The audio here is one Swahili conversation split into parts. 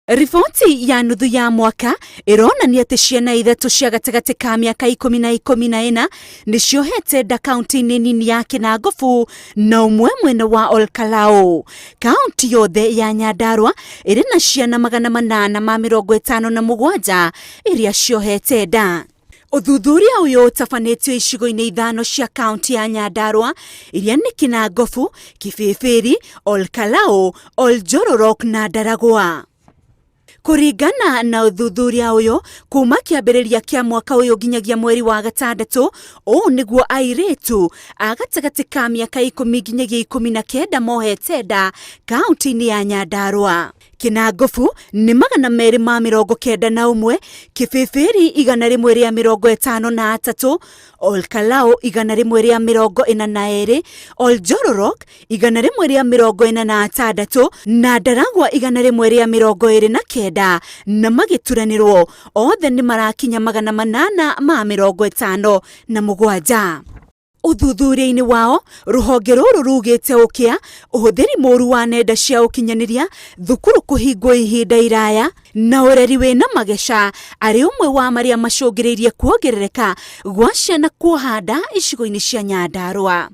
Riboti ya nuthu ya mwaka ironania ati ciana ithatu cia gatagati ka miaka 10 na 14 niciohete nda kaunti-ini nini ya Kinangofu na umwe mwena wa Olkalao. Kaunti yothe ya Nyandarua iri na ciana 857 iria ciohete nda. Uthuthuria uyu utafanitio icigo-ini ithano cia kaunti ya Nyandarua iria ni Kinangofu, Kibibiri, Olkalao, Oljororok na Ndaragwa. Kuringana na uthuthuria uyu kuma kiambiriria kia mwaka uyu nginyagia mweri wa gatandatu, uu niguo airitu agatagati ka miaka 10 nginyagia 19 mohete nda kaunti-ini ya Nyandarua. Kinangofu ni 291, Kibibiri 153, Olkalao 142, Oljororok 146 na Ndaragwa 129 na magituranirwo othe ni marakinya 857. Uthuthuria-ini wao ruhonge ruru rugite ukia uhuthiri moru wa nenda cia ukinyaniria, thukuru kuhingwo ihinda iraya na ureri wina magesha ari umwe wa maria macungiriirie kuongerereka gwa ciana kuoha nda icigo-ini cia Nyandarua.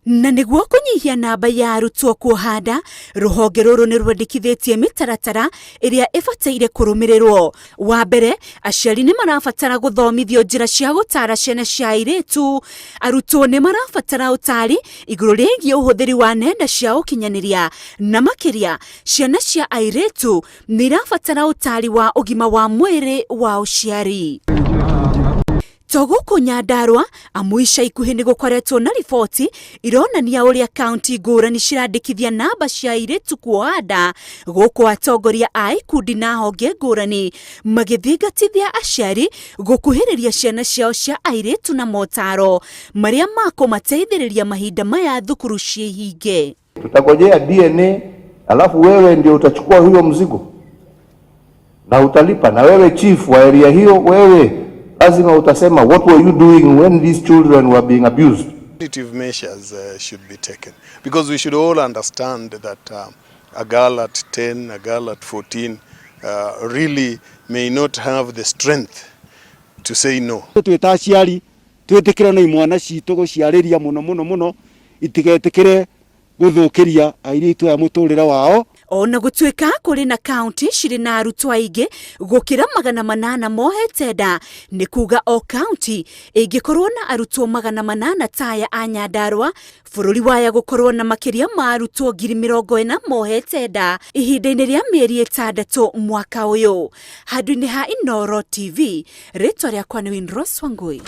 Na niguo kunyihia namba ya arutwo kuoha nda, ruhonge ruru ni rwandikithitie mitaratara iria ibataire kurumirirwo. Wa mbere, aciari ni marabatara guthomithio njira cia gutara ciana cia airitu. Arutwo ni marabatara utari iguru rigie uhuthiri wa nenda cia ukinyaniria, na makiria ciana cia airitu ni irabatara utari wa ugima wa mwiri wa uciari. Toguku Nyandarua amuisha ikuhi ni gukoretwo na riboti ironania uria kaunti ngurani cirandikithia namba cia airitu kuoha nda, guku atongoria a ikundi na honge ngurani magithingatithia aciari gukuhiriria ciana ciao cia airitu na motaro maria makumateithiriria mahinda maya thukuru cihinge. Tutagojea DNA, alafu wewe ndio utachukua huyo mzigo na utalipa, na wewe chief wa area hiyo, wewe lazima utasema what were you doing when these children were being abused. Positive measures should be taken, because we should all understand that a girl at 10, a girl at 14 really may not have the strength to say no. Twetaciari twetikira na imwana citu guciariria muno itigetikire guthukiria airitu ya muturira wao. Ona gutuika kuri na kaunti ciri na arutwo aingi gukira 800 mohete nda, ni kuga o kaunti ingikorwo na arutwo 800 taya a Nyandarua, bururi waya gukorwo na makiria ma arutwo 40,000 mohete nda ihinda-ini ria mieri 6 mwaka uyu. Handu-ini ha Inoro TV, ritwa riakwa ni Winrose Wangui.